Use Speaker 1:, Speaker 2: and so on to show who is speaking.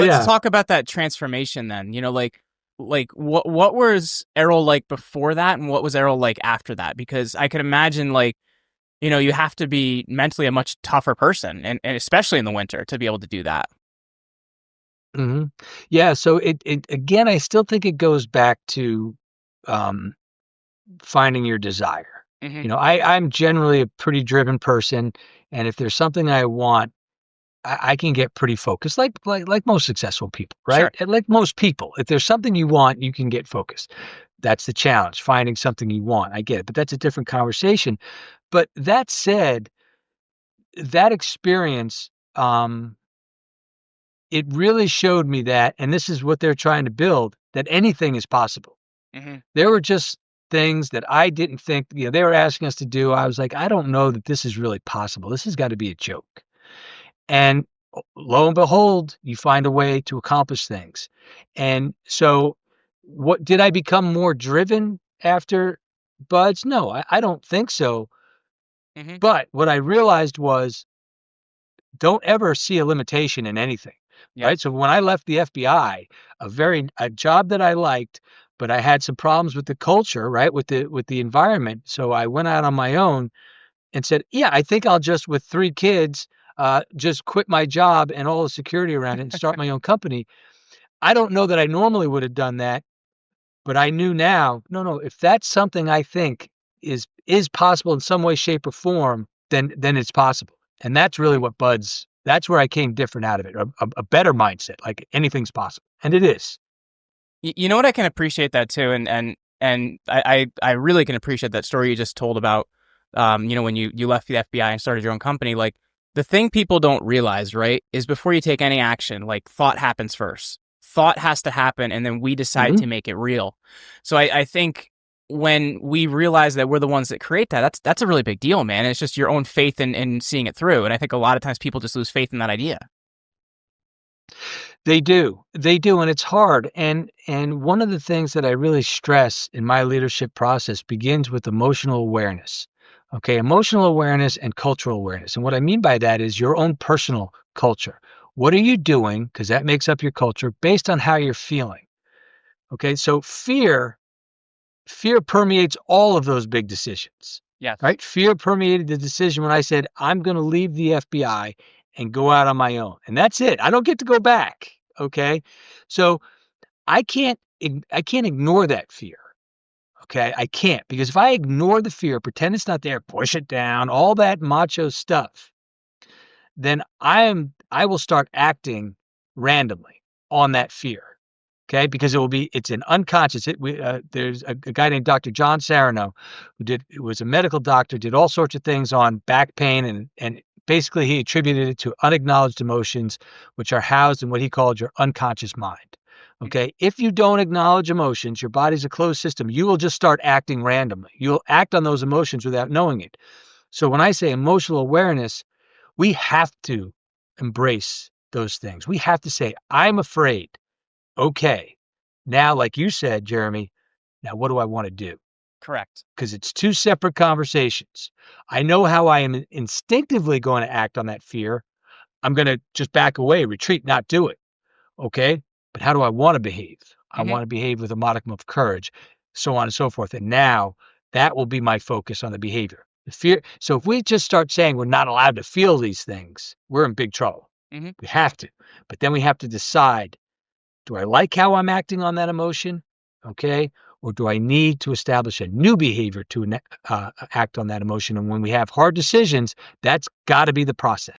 Speaker 1: Let's
Speaker 2: Yeah.
Speaker 1: talk about that transformation then. Like what was Errol like before that, and what was Errol like after that? Because I could imagine, like, you have to be mentally a much tougher person, and especially in the winter, to be able to do that.
Speaker 2: hmm Yeah. So it again, I still think it goes back to um, finding your desire.
Speaker 1: Hmm.
Speaker 2: I'm generally a pretty driven person, and if there's something I want, I can get pretty focused, like most successful people, right?
Speaker 1: Sure.
Speaker 2: And like most people, if there's something you want, you can get focused. That's the challenge, finding something you want. I get it, but that's a different conversation. But that said, that experience, it really showed me that, and this is what they're trying to build, that anything is possible.
Speaker 1: Hmm.
Speaker 2: There were just things that I didn't think, they were asking us to do. I was like, I don't know that this is really possible. This has got to be a joke. And lo and behold, you find a way to accomplish things. And so, what did I become more driven after Buds? No, I don't think so.
Speaker 1: Hmm.
Speaker 2: But what I realized was don't ever see a limitation in anything,
Speaker 1: Yep.
Speaker 2: right? So when I left the FBI, a job that I liked, but I had some problems with the culture, right, with the environment. So I went out on my own and said, "Yeah, I think I'll just with 3 kids, just quit my job and all the security around it and start my own company." I don't know that I normally would have done that, but I knew now, no, no, if that's something I think is possible in some way, shape, or form, then it's possible. And that's really
Speaker 1: Hmm.
Speaker 2: what Buds that's where I came different out of it, a better mindset, like anything's possible. And it is.
Speaker 1: You know what? I can appreciate that too, and I really can appreciate that story you just told about, when you left the FBI and started your own company. Like, the thing people don't realize, right, is before you take any action, like, thought happens first. Thought has to happen, and then we decide
Speaker 2: Mhm.
Speaker 1: to make it real. So I think when we realize that we're the ones that create that, that's a really big deal, man. It's just your own faith in seeing it through. And I think a lot of times people just lose faith in that idea.
Speaker 2: They do. They do, and it's hard. And one of the things that I really stress in my leadership process begins with emotional awareness. Okay, emotional awareness and cultural awareness. And what I mean by that is your own personal culture. What are you doing? Because that makes up your culture based on how you're feeling. Okay, so fear permeates all of those big decisions.
Speaker 1: Yes.
Speaker 2: Right? Fear permeated the decision when I said I'm going to leave the FBI and go out on my own. And that's it. I don't get to go back. Okay? So I can't ignore that fear. Okay? I can't because if I ignore the fear, pretend it's not there, push it down, all that macho stuff, then I will start acting randomly on that fear. Okay, because it's an unconscious. There's a guy named Dr. John Sarno who was a medical doctor, did all sorts of things on back pain, and basically he attributed it to unacknowledged emotions, which are housed in what he called your unconscious mind.
Speaker 1: Hmm.
Speaker 2: Okay, if you don't acknowledge emotions, your body's a closed system. You will just start acting randomly. You'll act on those emotions without knowing it. So when I say emotional awareness, we have to embrace those things. We have to say, I'm afraid. Okay. Now, like you said, Jeremy, now what do I want to do?
Speaker 1: Correct.
Speaker 2: Because it's two separate conversations. I know how I am instinctively going to act on that fear. I'm going to just back away, retreat, not do it. Okay. But how do I want to behave? I
Speaker 1: Hmm.
Speaker 2: want to behave with a modicum of courage, so on and so forth. And now that will be my focus on the behavior. The fear. So if we just start saying we're not allowed to feel these things, we're in big trouble.
Speaker 1: Hmm.
Speaker 2: We have to. But then we have to decide, do I like how I'm acting on that emotion? Okay. Or do I need to establish a new behavior to act on that emotion? And when we have hard decisions, that's got to be the process.